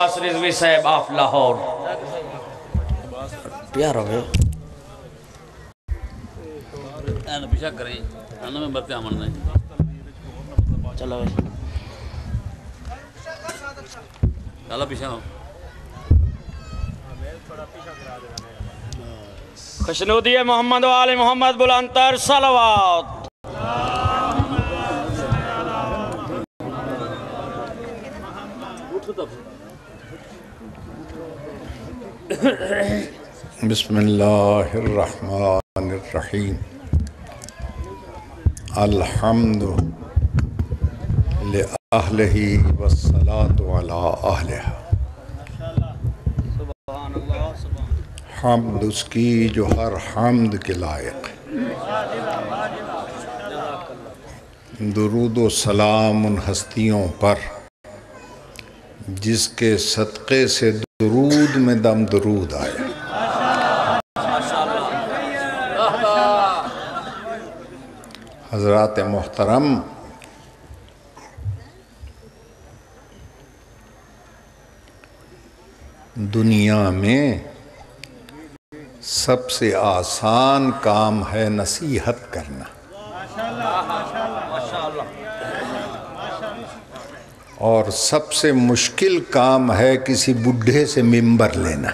رضوی صاحب آف لاہور پیارا ہے اینو پیچھا کریں اینو میں برتے آمن نہیں چلو چلو پیچھا ہو خوشنودی محمد و آل محمد بلندتر صلوات بسم اللہ الرحمن الرحیم الحمد لأہلہ والصلاة علی اہلہ حمد اس کی جو ہر حمد کے لائق درود و سلام ان ہستیوں پر جس کے صدقے سے درود میں دم درود آئے حضرات محترم دنیا میں سب سے آسان کام ہے نصیحت کرنا اور سب سے مشکل کام ہے کسی بڈھے سے منبر لینا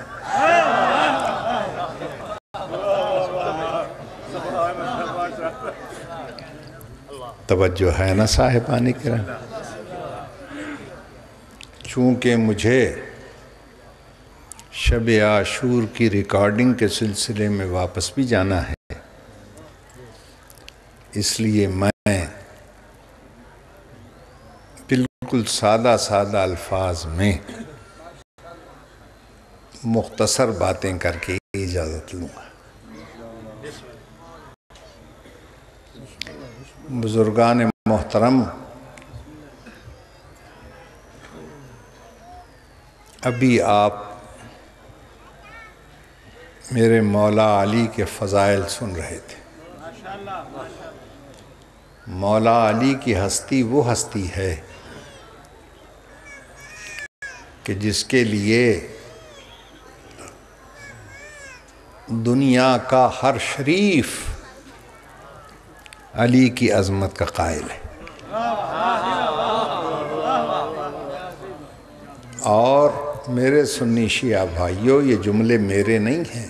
توجہ ہے نا صاحبان کرام چونکہ مجھے شب عاشور کی ریکارڈنگ کے سلسلے میں واپس بھی جانا ہے اس لیے میں بالکل سادہ الفاظ میں مختصر باتیں کر کے اجازت لوں گا بزرگان محترم ابھی آپ میرے مولا علی کے فضائل سن رہے تھے مولا علی کی ہستی وہ ہستی ہے کہ جس کے لیے دنیا کا ہر شریف علی کی عظمت کا قائل ہے اور میرے سنی شیعہ بھائیوں یہ جملے میرے نہیں ہیں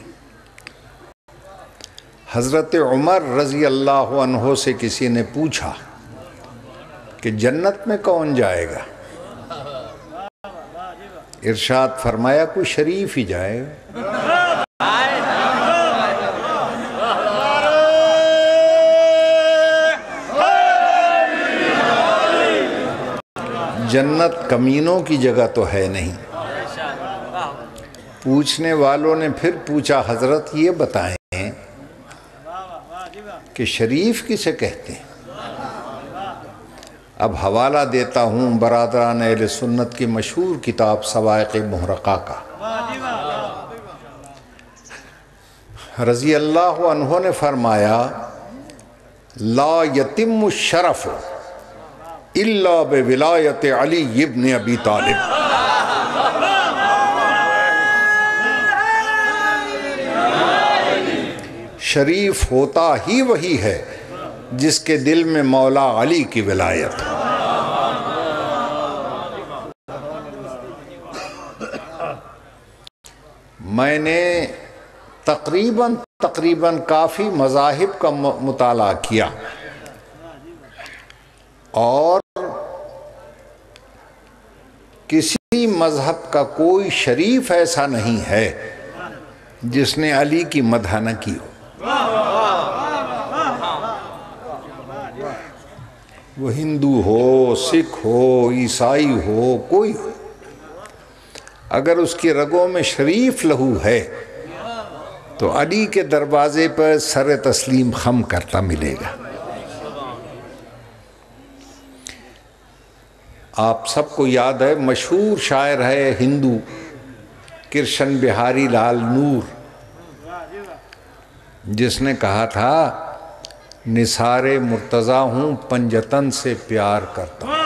حضرت عمر رضی اللہ عنہ سے کسی نے پوچھا کہ جنت میں کون جائے گا ارشاد فرمایا کوئی شریف ہی جائے گا جنت کمینوں کی جگہ تو ہے نہیں پوچھنے والوں نے پھر پوچھا حضرت یہ بتائیں کہ شریف کسے کہتے ہیں اب حوالہ دیتا ہوں برادران اہل سنت کی مشہور کتاب صواعق محرقہ کا رضی اللہ عنہ نے فرمایا لا یتم الشرف الا بولایت علی ابن ابی طالب شریف ہوتا ہی وہی ہے جس کے دل میں مولا علی کی ولایت میں نے تقریباً کافی مذاہب کا مطالعہ کیا اور کسی مذہب کا کوئی شریف ایسا نہیں ہے جس نے علی کی مدح نہ کی ہو وہ ہندو ہو سکھ ہو عیسائی ہو کوئی ہو اگر اس کی رگوں میں شریف لہو ہے تو علی کے دروازے پر سر تسلیم خم کرتا ملے گا آپ سب کو یاد ہے مشہور شاعر ہے ہندو کرشن بہاری لال نور جس نے کہا تھا نثار مرتضیٰ ہوں پنجتن سے پیار کرتا ہوں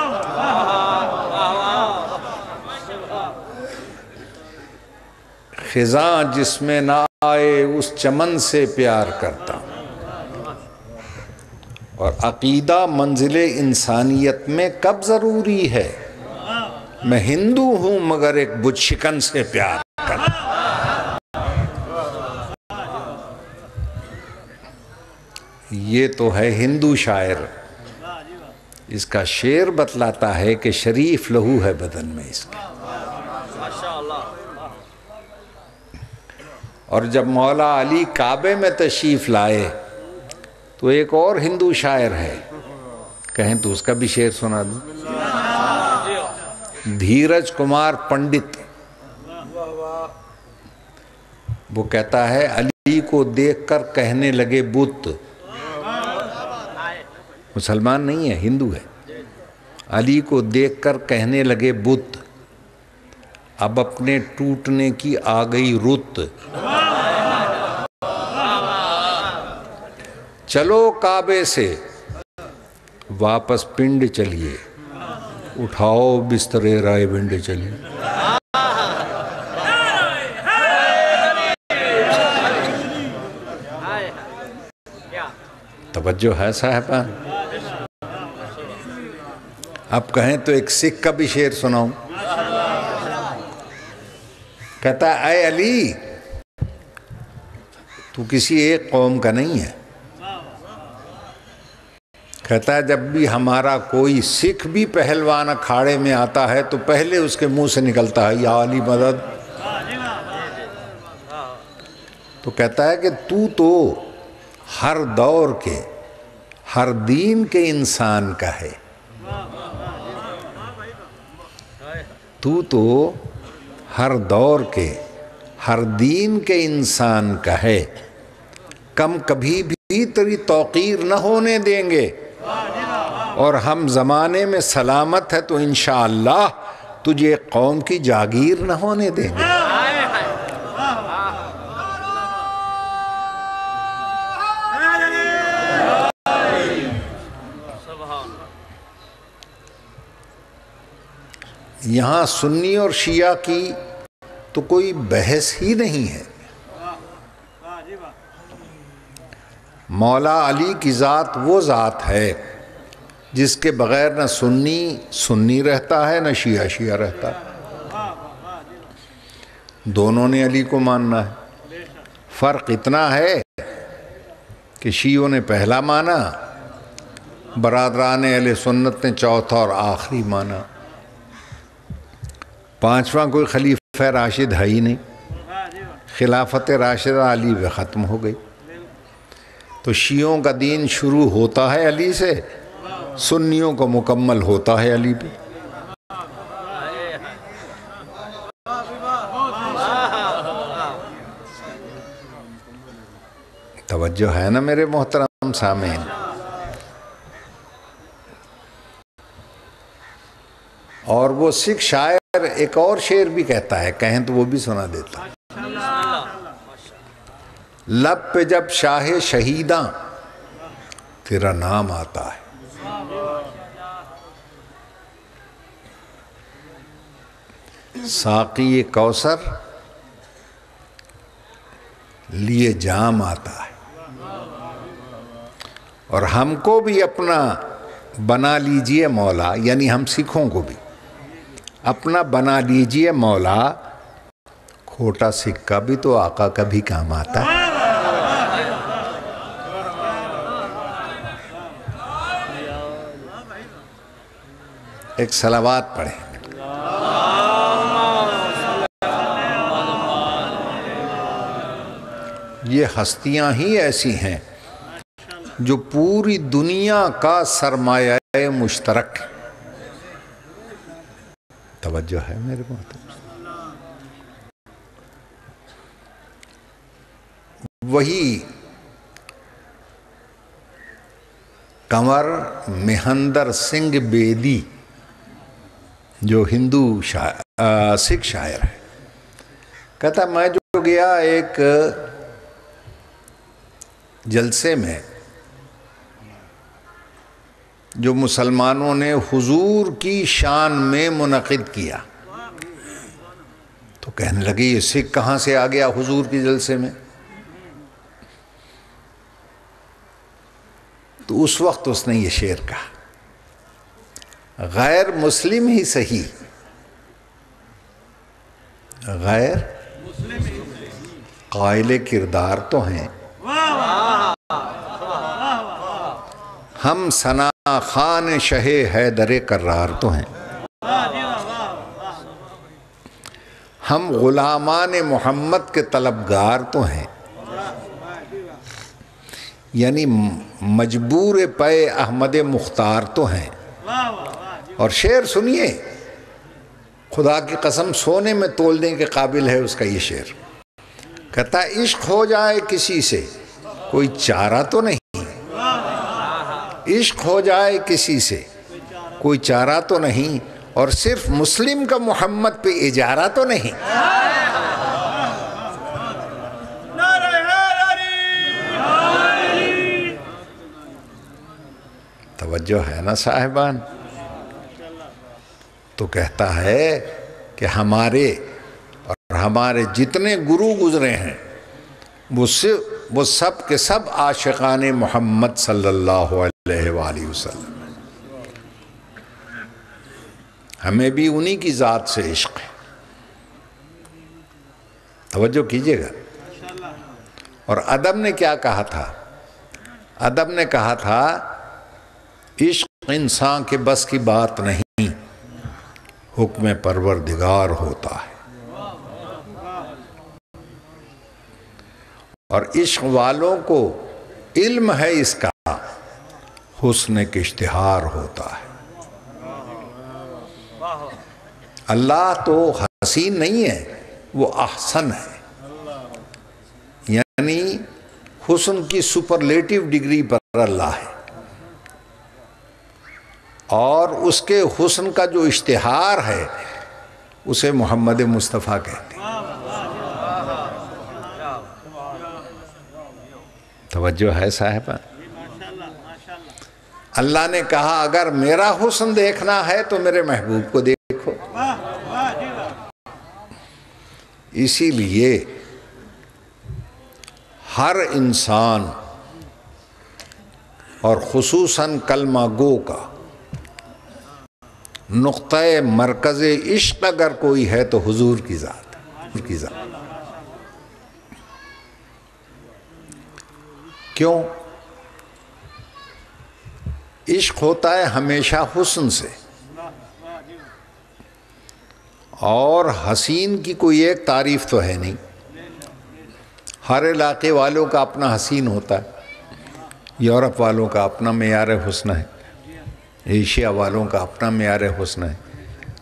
خزاں جس میں نہ آئے اس چمن سے پیار کرتا ہوں. اور عقیدہ منزل انسانیت میں کب ضروری ہے؟ میں ہندو ہوں مگر ایک بت شکن سے پیار کرتا ہوں. یہ تو ہے ہندو شاعر. اس کا شعر بتلاتا ہے کہ شریف لہو ہے بدن میں اس کا. اور جب مولا علی کعبے میں تشریف لائے تو ایک اور ہندو شاعر ہے، کہیں تو اس کا بھی شعر سنا دوں. دھیرج کمار پنڈت، وہ کہتا ہے علی کو دیکھ کر کہنے لگے بت. مسلمان نہیں ہے، ہندو ہے. علی کو دیکھ کر کہنے لگے بت، اب اپنے ٹوٹنے کی آ گئی رت. چلو کعبے سے واپس پنڈ چلیے، اٹھاؤ بسترے رائے بنڈ چلیے. توجہ ہے صاحبان؟ اب کہیں تو ایک سکھ کا بھی شعر سناؤں. کہتا ہے اے علی تو کسی ایک قوم کا نہیں ہے. کہتا ہے جب بھی ہمارا کوئی سکھ بھی پہلوان اکھاڑے میں آتا ہے تو پہلے اس کے منہ سے نکلتا ہے یا علی مدد. تو کہتا ہے کہ تو ہر دور کے ہر دین کے انسان کا ہے. تو ہر دور کے ہر دین کے انسان کا ہے. کم کبھی بھی تیری توقیر نہ ہونے دیں گے، اور ہم زمانے میں سلامت ہے تو انشاءاللہ تجھے قوم کی جاگیر نہ ہونے دیں گے. یہاں سنی اور شیعہ کی تو کوئی بحث ہی نہیں ہے. مولا علی کی ذات وہ ذات ہے جس کے بغیر نہ سنی سنی رہتا ہے نہ شیعہ شیعہ رہتا ہے. دونوں نے علی کو ماننا ہے. فرق اتنا ہے کہ شیعوں نے پہلا مانا، برادران اہل سنت نے چوتھا اور آخری مانا. پانچواں کوئی خلیفہ راشد ہے ہی نہیں. خلافت راشدہ علی پہ ختم ہو گئی. تو شیعوں کا دین شروع ہوتا ہے علی سے، سنیوں کو مکمل ہوتا ہے علی پہ. توجہ ہے نا میرے محترم سامعین؟ اور وہ سکھ شاعر ایک اور شعر بھی کہتا ہے، کہیں تو وہ بھی سنا دیتا. لب پہ جب شاہ شہیداں تیرا نام آتا ہے، ساقی کوثر لیے جام آتا ہے. اور ہم کو بھی اپنا بنا لیجئے مولا، یعنی ہم سکھوں کو بھی اپنا بنا لیجئے مولا، کھوٹا سکہ بھی تو آقا کا بھی کام آتا ہے. ایک صلوات پڑھیں. یہ ہستیاں ہی ایسی ہیں جو پوری دنیا کا سرمایہ مشترک. توجہ ہے میرے محترم؟ وہی کنور مہندر سنگھ بیدی جو ہندو سکھ شاعر ہے، کہتا میں جو گیا ایک جلسے میں جو مسلمانوں نے حضور کی شان میں منعقد کیا، تو کہنے لگے یہ سکھ کہاں سے آ گیا حضور کے جلسے میں؟ تو اس وقت اس نے یہ شعر کہا، غیر مسلم ہی صحیح، غیر قائل کردار تو ہیں، ہم ثنا خان شہ حیدر کرار تو ہیں، ہم غلامان محمد کے طلبگار تو ہیں، یعنی مجبور پے احمد مختار تو ہیں۔ اور شعر سنیے، خدا کی قسم سونے میں تولنے کے قابل ہے اس کا یہ شعر۔ کہتا عشق ہو جائے کسی سے کوئی چارہ تو نہیں، عشق ہو جائے کسی سے کوئی چارہ تو نہیں، اور صرف مسلم کا محمد پہ اجارہ تو نہیں۔ توجہ ہے نا صاحبان؟ تو کہتا ہے کہ ہمارے اور ہمارے جتنے گرو گزرے ہیں وہ سب کے سب عاشقان محمد صلی اللہ علیہ وآلہ وسلم ہیں، ہمیں بھی انہی کی ذات سے عشق ہے۔ توجہ کیجئے گا۔ اور ادب نے کیا کہا تھا؟ ادب نے کہا تھا عشق انسان کے بس کی بات نہیں، حکم پروردگار ہوتا ہے، اور عشق والوں کو علم ہے اس کا، حسن کے اشتہار ہوتا ہے۔ اللہ تو حسین نہیں ہے، وہ احسن ہے، یعنی حسن کی سپرلیٹیو ڈگری پر اللہ ہے، اور اس کے حسن کا جو اشتہار ہے اسے محمد مصطفیٰ کہتے ہیں۔ توجہ ہے صاحبہ؟ اللہ نے کہا اگر میرا حسن دیکھنا ہے تو میرے محبوب کو دیکھو۔ اسی لیے ہر انسان اور خصوصاً کلمہ گو کا نقطۂ مرکز عشق اگر کوئی ہے تو حضور کی ذات ہے۔ کیوں؟ عشق ہوتا ہے ہمیشہ حسن سے، اور حسین کی کوئی ایک تعریف تو ہے نہیں، ہر علاقے والوں کا اپنا حسین ہوتا ہے، یورپ والوں کا اپنا معیار حسن ہے، ایشیا والوں کا اپنا معیار حسن ہے،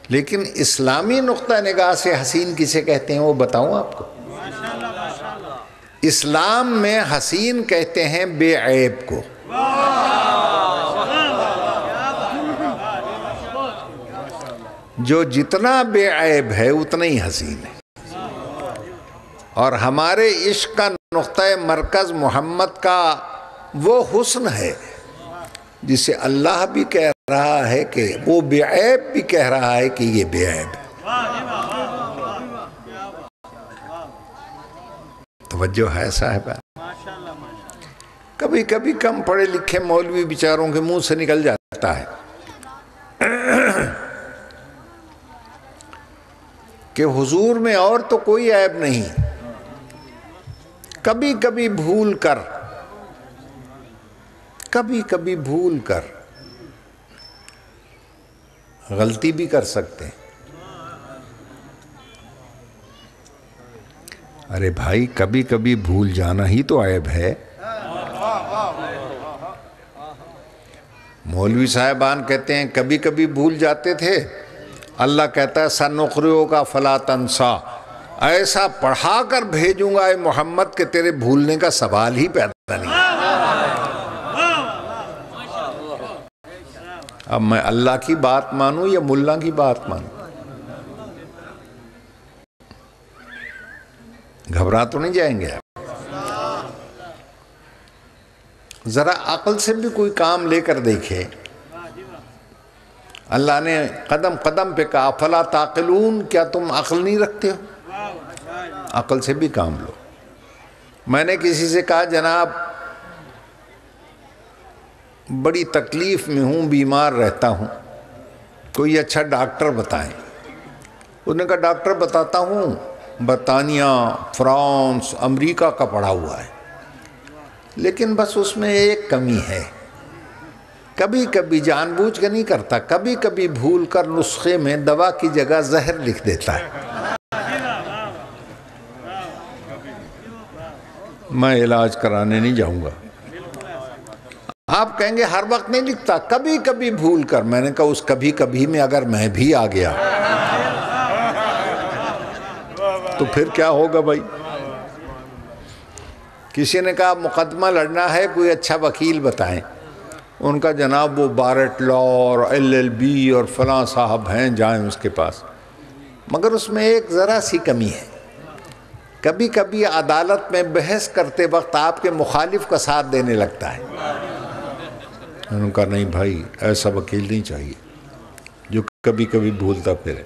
لیکن اسلامی نقطہ نگاہ سے حسین کسے کہتے ہیں وہ بتاؤں آپ کو؟ اسلام میں حسین کہتے ہیں بے عیب کو۔ جو جتنا بے عیب ہے اتنا ہی حسین ہے، اور ہمارے عشق کا نقطہ مرکز محمد کا وہ حسن ہے جسے اللہ بھی کہہ رہا ہے کہ وہ بے عیب بھی کہہ رہا ہے کہ یہ بے عیب ہے۔ توجہ ہے صاحبہ؟ کبھی کبھی کم پڑھے لکھے مولوی بیچاروں کے منہ سے نکل جاتا ہے کہ حضور میں اور تو کوئی عیب نہیں، کبھی کبھی بھول کر غلطی بھی کر سکتے ہیں۔ ارے بھائی کبھی کبھی بھول جانا ہی تو عیب ہے۔ مولوی صاحبان کہتے ہیں کبھی کبھی بھول جاتے تھے، اللہ کہتا ہے سَنُقْرِئُكَ فَلَا تَنْسَىٰ، ایسا پڑھا کر بھیجوں گا اے محمد کہ تیرے بھولنے کا سوال ہی پیدا نہیں۔ اب میں اللہ کی بات مانوں یا ملا کی بات مانوں؟ گھبرا تو نہیں جائیں گے آپ؟ ذرا عقل سے بھی کوئی کام لے کر دیکھے۔ اللہ نے قدم قدم پہ کہا فَلَا تَعْقِلُونَ، کیا تم عقل نہیں رکھتے ہو؟ عقل سے بھی کام لو۔ میں نے کسی سے کہا جناب بڑی تکلیف میں ہوں، بیمار رہتا ہوں، کوئی اچھا ڈاکٹر بتائیں۔ انہوں نے کہا ڈاکٹر بتاتا ہوں، برطانیہ، فرانس، امریکہ کا پڑھا ہوا ہے، لیکن بس اس میں ایک کمی ہے، کبھی کبھی جان بوجھ کے نہیں کرتا، کبھی کبھی بھول کر نسخے میں دوا کی جگہ زہر لکھ دیتا ہے۔ میں علاج کرانے نہیں جاؤں گا۔ آپ کہیں گے ہر وقت نہیں لکھتا، کبھی کبھی بھول کر۔ میں نے کہا اس کبھی کبھی میں اگر میں بھی آ گیا تو پھر کیا ہوگا بھائی؟ کسی نے کہا مقدمہ لڑنا ہے، کوئی اچھا وکیل بتائیں۔ ان کا جناب وہ بارٹ لا اور LLB اور فلاں صاحب ہیں، جائیں اس کے پاس، مگر اس میں ایک ذرا سی کمی ہے، کبھی کبھی عدالت میں بحث کرتے وقت آپ کے مخالف کا ساتھ دینے لگتا ہے۔ انہوں نے کہا نہیں بھائی ایسا وکیل نہیں چاہیے جو کبھی کبھی بھولتا پھرے۔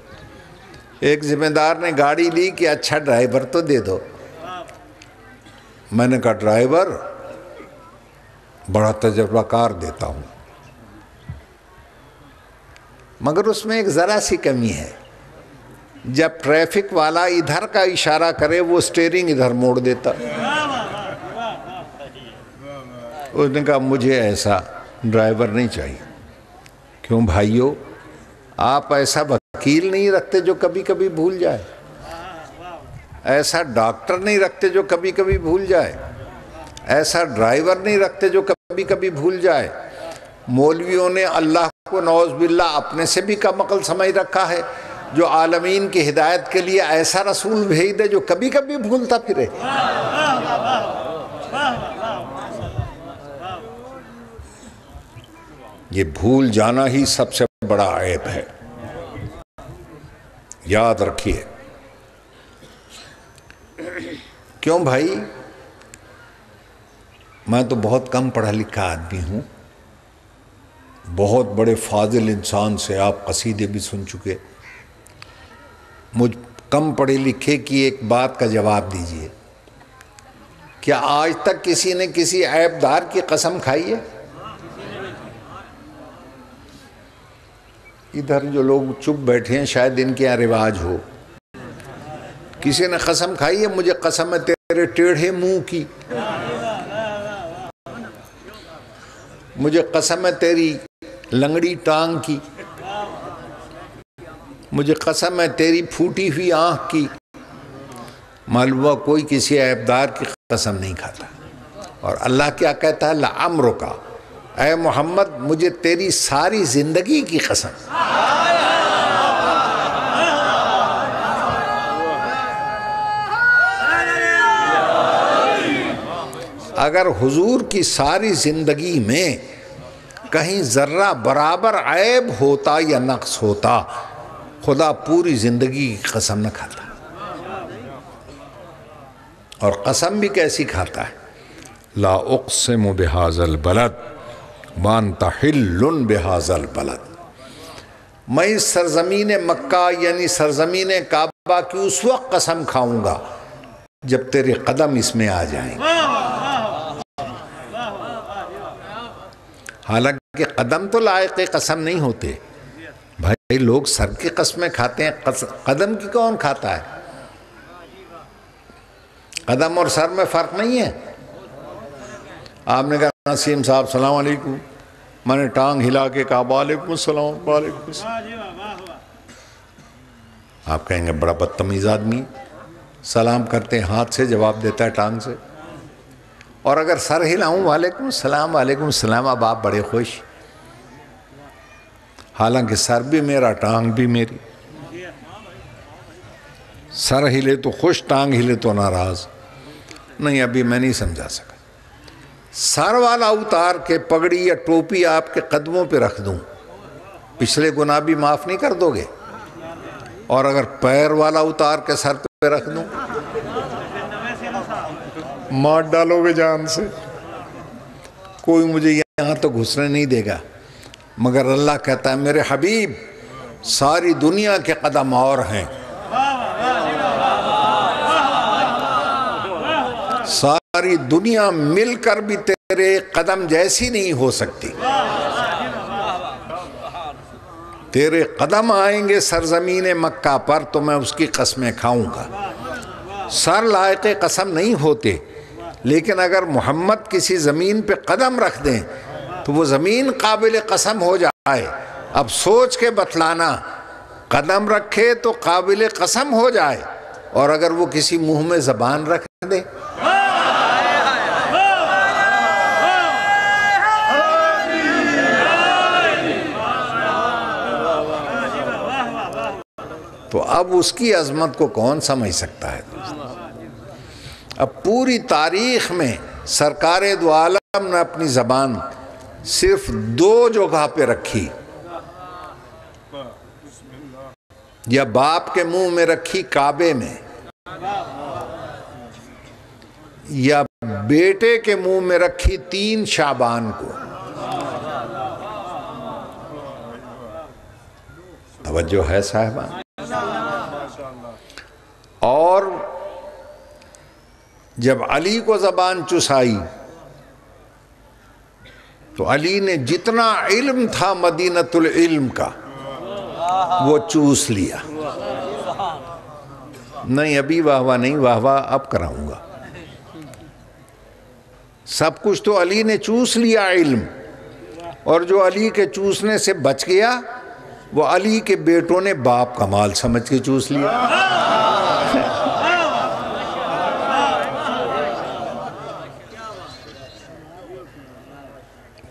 ایک ذمہ دار نے گاڑی لی کہ اچھا ڈرائیور تو دے دو۔ میں نے کہا ڈرائیور بڑا تجربہ کار دیتا ہوں، مگر اس میں ایک ذرا سی کمی ہے، جب ٹریفک والا ادھر کا اشارہ کرے وہ سٹیئرنگ ادھر موڑ دیتا۔ اس نے کہا مجھے ایسا ڈرائیور نہیں چاہیے۔ کیوں بھائیو؟ آپ ایسا وکیل نہیں رکھتے جو کبھی کبھی بھول جائے، ایسا ڈاکٹر نہیں رکھتے جو کبھی کبھی بھول جائے، ایسا ڈرائیور نہیں رکھتے جو کبھی کبھی بھول جائے۔ مولویوں نے اللہ کو نعوذ باللہ اپنے سے بھی کم عقل سمجھ رکھا ہے، جو عالمین کی ہدایت کے لیے ایسا رسول بھیج دے جو کبھی کبھی بھولتا پھرے۔ یہ بھول جانا ہی سب سے بڑا عیب ہے، یاد رکھیے۔ کیوں بھائی؟ میں تو بہت کم پڑھا لکھا آدمی ہوں، بہت بڑے فاضل انسان سے آپ قصیدے بھی سن چکے، مجھ کم پڑھے لکھے کی ایک بات کا جواب دیجئے، کیا آج تک کسی نے کسی عیب دار کی قسم کھائی ہے؟ ادھر جو لوگ چپ بیٹھے ہیں شاید ان کے یہاں رواج ہو، کسی نے قسم کھائی ہے مجھے قسم ہے تیرے ٹیڑھے منہ کی، مجھے قسم ہے تیری لنگڑی ٹانگ کی، مجھے قسم ہے تیری پھوٹی ہوئی آنکھ کی؟ معلوم ہوا کوئی کسی عیبدار کی قسم نہیں کھاتا۔ اور اللہ کیا کہتا ہے؟ لعمرک، اے محمد مجھے تیری ساری زندگی کی قسم۔ اگر حضور کی ساری زندگی میں کہیں ذرہ برابر عیب ہوتا یا نقص ہوتا، خدا پوری زندگی کی قسم نہ کھاتا۔ اور قسم بھی کیسی کھاتا ہے؟ لا اقسم بہذا البلد وانت حل بہذا البلد، میں اس سرزمین مکہ یعنی سرزمین کعبہ کی اس وقت قسم کھاؤں گا جب تیرے قدم اس میں آ جائیں۔ حالانکہ قدم تو لائق قسم نہیں ہوتے بھائی، لوگ سر کی قسمیں کھاتے ہیں، قدم کی کون کھاتا ہے؟ قدم اور سر میں فرق نہیں ہے۔ آپ نے کہا نسیم صاحب سلام علیکم، میں نے ٹانگ ہلا کے کہا وعلیکم السلام وعلیکم السلام۔ آپ کہیں گے بڑا بدتمیز آدمی، سلام کرتے ہیں ہاتھ سے، جواب دیتا ہے ٹانگ سے، اور اگر سر ہلاؤں وعلیکم السلام وعلیکم السلام، اب آپ بڑے خوش، حالانکہ سر بھی میرا ٹانگ بھی میری، سر ہلے تو خوش، ٹانگ ہلے تو ناراض۔ نہیں ابھی میں نہیں سمجھا سکا۔ سر والا اتار کے پگڑی یا ٹوپی آپ کے قدموں پہ رکھ دوں، پچھلے گناہ بھی معاف نہیں کر دو گے؟ اور اگر پیر والا اتار کے سر پہ رکھ دوں، مار ڈالو گے جان سے، کوئی مجھے یہاں تو گھسنے نہیں دے گا۔ مگر اللہ کہتا ہے میرے حبیب ساری دنیا کے قدم اور ہیں، ساری دنیا مل کر بھی تیرے قدم جیسی نہیں ہو سکتی. تیرے قدم آئیں گے سرزمین مکہ پر تو میں اس کی قسمیں کھاؤں گا. سر لائق قسم نہیں ہوتے، لیکن اگر محمد کسی زمین پہ قدم رکھ دیں تو وہ زمین قابل قسم ہو جائے. اب سوچ کے بتلانا، قدم رکھے تو قابل قسم ہو جائے، اور اگر وہ کسی منہ میں زبان رکھ دے تو اب اس کی عظمت کو کون سمجھ سکتا ہے؟ اب پوری تاریخ میں سرکار دو عالم نے اپنی زبان صرف 2 جگہ پہ رکھی، یا باپ کے منہ میں رکھی کعبے میں، یا بیٹے کے منہ میں رکھی 3 شعبان کو. توجہ ہے صاحبان؟ اور جب علی کو زبان چسائی تو علی نے جتنا علم تھا مدینۃ العلم کا وہ چوس لیا. نہیں ابھی واہ واہ نہیں، واہ واہ اب کراؤں گا. سب کچھ تو علی نے چوس لیا علم، اور جو علی کے چوسنے سے بچ گیا وہ علی کے بیٹوں نے باپ کا مال سمجھ کے چوس لیا.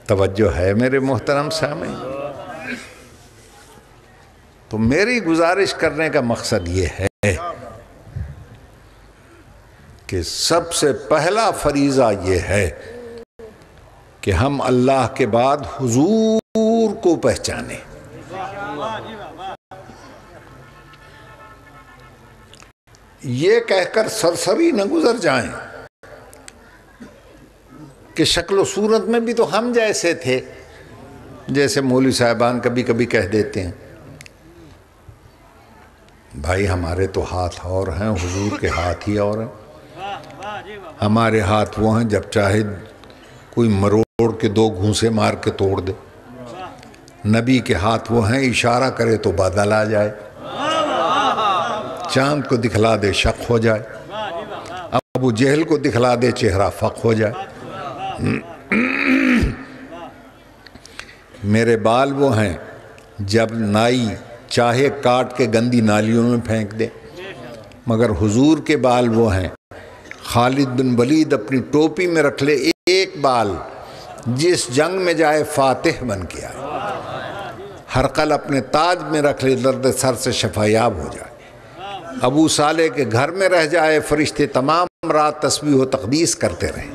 توجہ ہے میرے محترم سامعین؟ تو میری گزارش کرنے کا مقصد یہ ہے کہ سب سے پہلا فریضہ یہ ہے کہ ہم اللہ کے بعد حضور کو پہچانیں. یہ کہہ کر سرسری نہ گزر جائیں کہ شکل و صورت میں بھی تو ہم جیسے تھے، جیسے مولوی صاحبان کبھی کبھی کہہ دیتے ہیں بھائی ہمارے تو ہاتھ اور ہیں، حضور کے ہاتھ ہی اور ہیں. ہمارے ہاتھ وہ ہیں جب چاہے کوئی مروڑ کے 2 گھونسے مار کے توڑ دے. نبی کے ہاتھ وہ ہیں اشارہ کرے تو بادل آ جائے، چاند کو دکھلا دے شق ہو جائے، ابو جہل کو دکھلا دے چہرہ فق ہو جائے. میرے بال وہ ہیں جب نائی چاہے کاٹ کے گندی نالیوں میں پھینک دے، مگر حضور کے بال وہ ہیں خالد بن ولید اپنی ٹوپی میں رکھ لے ایک بال، جس جنگ میں جائے فاتح بن کے آئے. ہرقل اپنے تاج میں رکھ لے درد سر سے شفایاب ہو جائے. ابو صالح کے گھر میں رہ جائے فرشتے تمام رات تسبیح و تقدیس کرتے رہیں.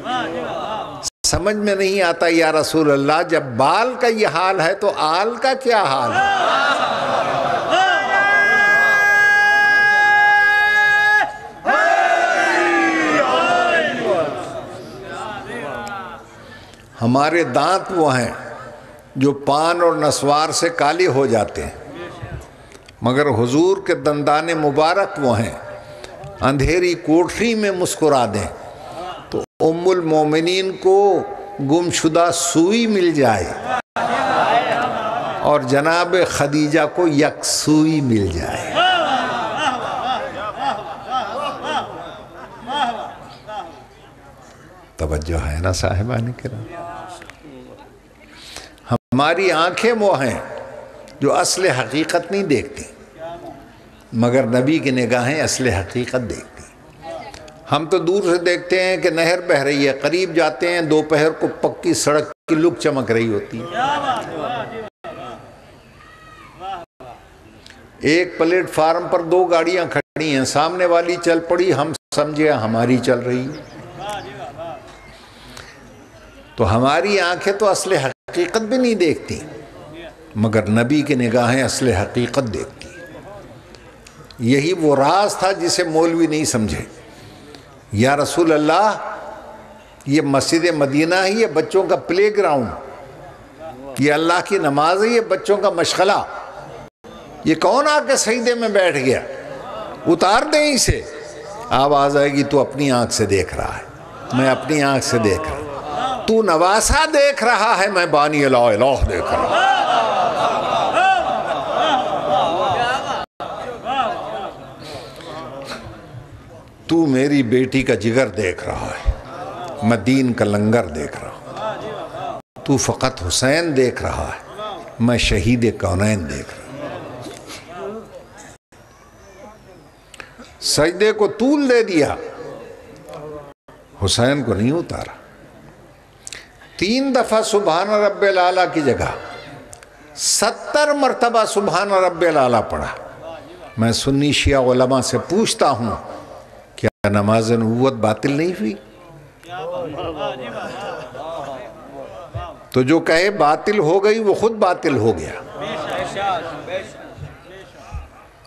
سمجھ میں نہیں آتا یا رسول اللہ جب بال کا یہ حال ہے تو آل کا کیا حال ہے؟ ہمارے دانت وہ ہیں جو پان اور نسوار سے کالے ہو جاتے ہیں، مگر حضور کے دندان مبارک وہ ہیں اندھیری کوٹری میں مسکرا دیں تو ام المومنین کو گمشدہ سوئی مل جائے اور جناب خدیجہ کو یک سوئی مل جائے. توجہ ہے نا صاحبان کرام؟ ہماری آنکھیں وہ ہیں جو اصل حقیقت نہیں دیکھتی، مگر نبی کی نگاہیں اصل حقیقت دیکھتی. ہم تو دور سے دیکھتے ہیں کہ نہر بہہ رہی ہے، قریب جاتے ہیں دوپہر کو پکی سڑک کی لک چمک رہی ہوتی ہے. ایک پلیٹ فارم پر 2 گاڑیاں کھڑی ہیں، سامنے والی چل پڑی، ہم سمجھے ہماری چل رہی ہے. تو ہماری آنکھیں تو اصل حقیقت بھی نہیں دیکھتی، مگر نبی کی نگاہیں اصل حقیقت دیکھتی. یہی وہ راز تھا جسے مولوی نہیں سمجھے. یا رسول اللہ یہ مسجد مدینہ ہے، یہ بچوں کا پلے گراؤنڈ، یہ اللہ کی نماز ہے، یہ بچوں کا مشغلہ، یہ کون آ کے سجدے میں بیٹھ گیا؟ اتار دیں اسے. آواز آئے گی تو اپنی آنکھ سے دیکھ رہا ہے. میں اپنی آنکھ سے دیکھ رہا ہوں، تو نواسا دیکھ رہا ہے، میں بانی لا الہ دیکھ رہا ہوں۔ تو میری بیٹی کا جگر دیکھ رہا ہے، میں دین کا لنگر دیکھ رہا ہوں۔ تو فقط حسین دیکھ رہا ہے، میں شہید کونین دیکھ رہا ہوں۔ سجدے کو طول دے دیا، حسین کو نہیں اتارا۔ 3 دفعہ سبحان رب العالی کی جگہ 70 مرتبہ سبحان رب العالی پڑھا۔ میں سنی شیعہ علماء سے پوچھتا ہوں، کیا نماز نبوت باطل نہیں ہوئی؟ تو جو کہے باطل ہو گئی وہ خود باطل ہو گیا۔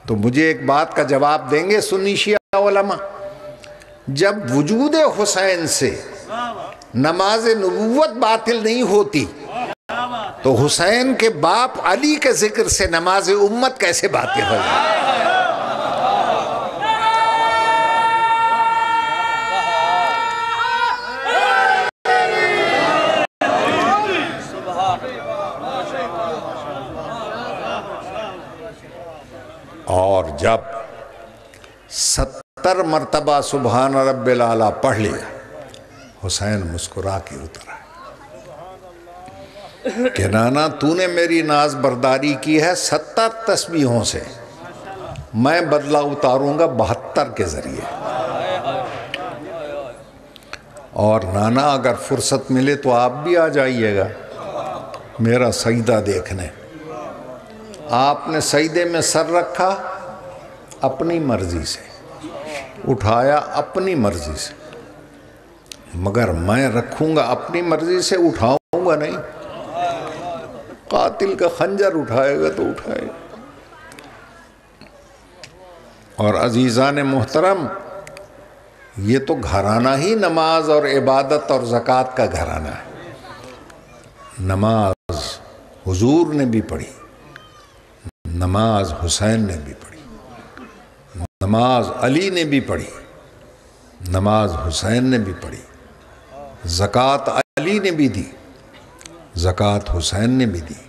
تو مجھے ایک بات کا جواب دیں گے سنی شیعہ علماء، جب وجود حسین سے نماز نبوت باطل نہیں ہوتی تو حسین کے باپ علی کے ذکر سے نماز امت کیسے باطل ہو جائے؟ اور جب 70 مرتبہ سبحان رب العالی پڑھ لیا، حسین مسکرا کے اترا کہ نانا تو نے میری ناز برداری کی ہے 70 تسبیحوں سے، میں بدلہ اتاروں گا 72 کے ذریعے۔ اور نانا اگر فرصت ملے تو آپ بھی آ جائیے گا میرا سجدہ دیکھنے۔ آپ نے سجدے میں سر رکھا اپنی مرضی سے، اٹھایا اپنی مرضی سے، مگر میں رکھوں گا اپنی مرضی سے، اٹھاؤں گا نہیں۔ قاتل کا خنجر اٹھائے گا تو اٹھائے گا۔ اور عزیزان محترم، یہ تو گھرانہ ہی نماز اور عبادت اور زکوٰۃ کا گھرانہ ہے۔ نماز حضور نے بھی پڑھی، نماز حسین نے بھی پڑھی، نماز علی نے بھی پڑھی، نماز حسین نے بھی پڑھی، زکوٰۃ علی نے بھی دی، زکوٰۃ حسین نے بھی دی۔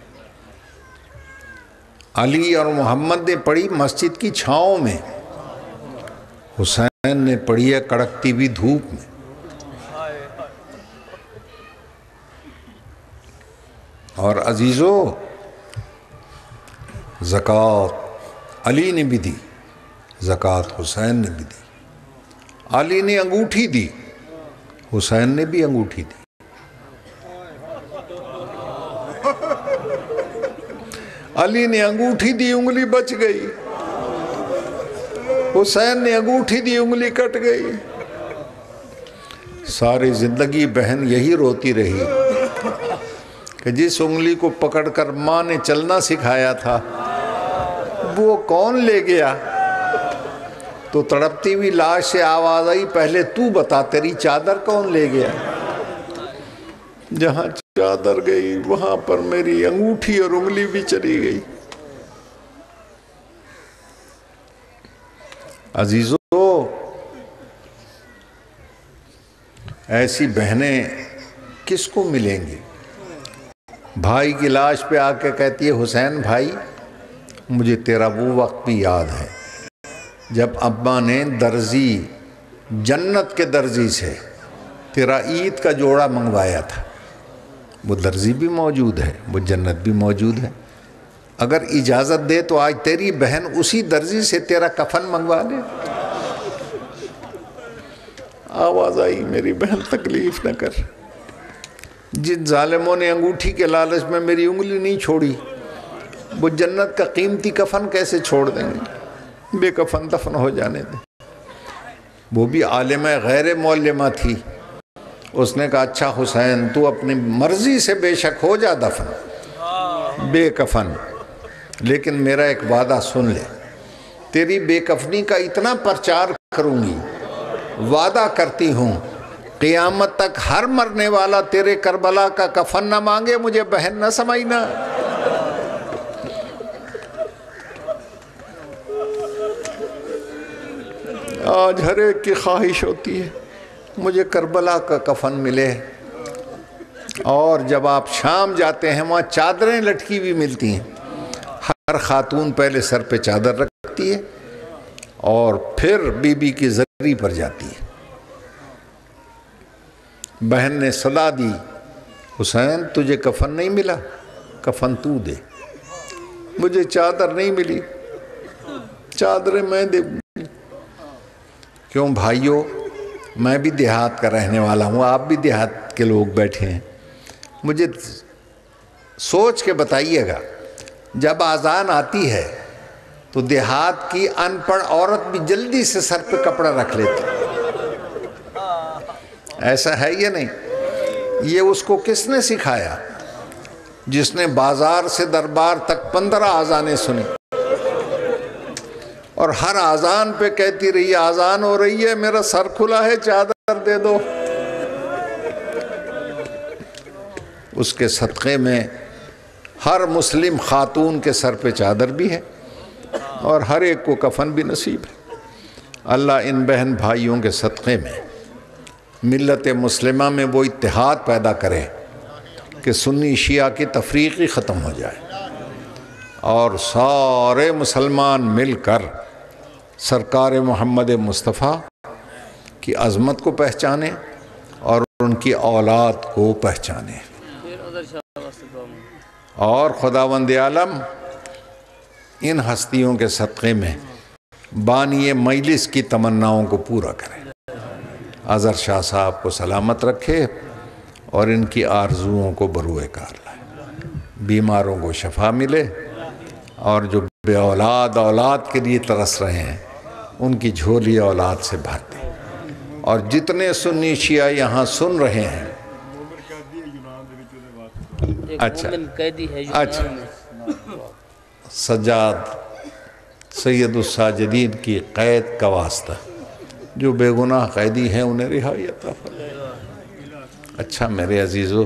علی اور محمد نے پڑھی مسجد کی چھاؤں میں، حسین نے پڑھی ہے کڑکتی ہوئی دھوپ میں۔ اور عزیزو، زکوٰۃ علی نے بھی دی، زکوٰۃ حسین نے بھی دی۔ علی نے انگوٹھی دی، حسین نے بھی انگوٹھی دی۔ علی نے انگوٹھی دی، انگلی بچ گئی، حسین نے انگوٹھی دی، انگلی کٹ گئی۔ ساری زندگی بہن یہی روتی رہی کہ جس انگلی کو پکڑ کر ماں نے چلنا سکھایا تھا وہ کون لے گیا؟ تو تڑپتی ہوئی لاش سے آواز آئی، پہلے تو بتا تیری چادر کون لے گیا؟ جہاں چادر گئی وہاں پر میری انگوٹھی اور انگلی بھی چلی گئی۔ عزیزو، ایسی بہنیں کس کو ملیں گی؟ بھائی کی لاش پہ آ کے کہتی ہے، حسین بھائی مجھے تیرا وہ وقت بھی یاد ہے جب ابا نے درزی، جنت کے درزی سے تیرا عید کا جوڑا منگوایا تھا۔ وہ درزی بھی موجود ہے، وہ جنت بھی موجود ہے۔ اگر اجازت دے تو آج تیری بہن اسی درزی سے تیرا کفن منگوا لے۔ آواز آئی، میری بہن تکلیف نہ کر، جن ظالموں نے انگوٹھی کے لالچ میں میری انگلی نہیں چھوڑی وہ جنت کا قیمتی کفن کیسے چھوڑ دیں گے؟ بے کفن دفن ہو جانے دیں۔ وہ بھی عالمہ غیر معلمہ تھی، اس نے کہا اچھا حسین تو اپنی مرضی سے بے شک ہو جا دفن بے کفن، لیکن میرا ایک وعدہ سن لے، تیری بے کفنی کا اتنا پرچار کروں گی، وعدہ کرتی ہوں قیامت تک ہر مرنے والا تیرے کربلا کا کفن نہ مانگے، مجھے بہن نہ سمجھنا۔ آج ہر ایک کی خواہش ہوتی ہے مجھے کربلا کا کفن ملے، اور جب آپ شام جاتے ہیں وہاں چادریں لٹکی بھی ملتی ہیں، ہر خاتون پہلے سر پہ چادر رکھتی ہے اور پھر بی بی کی زری پر جاتی ہے۔ بہن نے صدا دی، حسین تجھے کفن نہیں ملا، کفن تو دے۔ مجھے چادر نہیں ملی، چادریں میں دے۔ کیوں بھائیو، میں بھی دیہات کا رہنے والا ہوں، آپ بھی دیہات کے لوگ بیٹھے ہیں، مجھے سوچ کے بتائیے گا، جب اذان آتی ہے تو دیہات کی ان پڑھ عورت بھی جلدی سے سر پہ کپڑا رکھ لیتی، ایسا ہے یا نہیں؟ یہ اس کو کس نے سکھایا؟ جس نے بازار سے دربار تک 15 اذانیں سنی اور ہر اذان پہ کہتی رہی اذان ہو رہی ہے، میرا سر کھلا ہے، چادر دے دو۔ اس کے صدقے میں ہر مسلم خاتون کے سر پہ چادر بھی ہے اور ہر ایک کو کفن بھی نصیب ہے۔ اللہ ان بہن بھائیوں کے صدقے میں ملت مسلمہ میں وہ اتحاد پیدا کرے کہ سنی شیعہ کی تفریقی ختم ہو جائے اور سارے مسلمان مل کر سرکار محمد مصطفیٰ کی عظمت کو پہچانیں اور ان کی اولاد کو پہچانیں، اور خداوند عالم ان ہستیوں کے صدقے میں بانی مجلس کی تمناؤں کو پورا کرے۔ اظہر شاہ صاحب کو سلامت رکھے اور ان کی آرزوؤں کو بروئے کار لائے، بیماروں کو شفا ملے، اور جو بے اولاد کے لیے ترس رہے ہیں ان کی جھولی اولاد سے بھر دے۔ اور جتنے سنی شیعہ یہاں سن رہے ہیں، اچھا سجاد سید الساجدین کی قید کا واسطہ، جو بے گناہ قیدی ہیں انہیں رہائی عطا فرمائے۔ اچھا میرے عزیزو،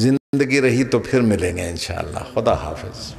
زندگی رہی تو پھر ملیں گے انشاءاللہ۔ خدا حافظ۔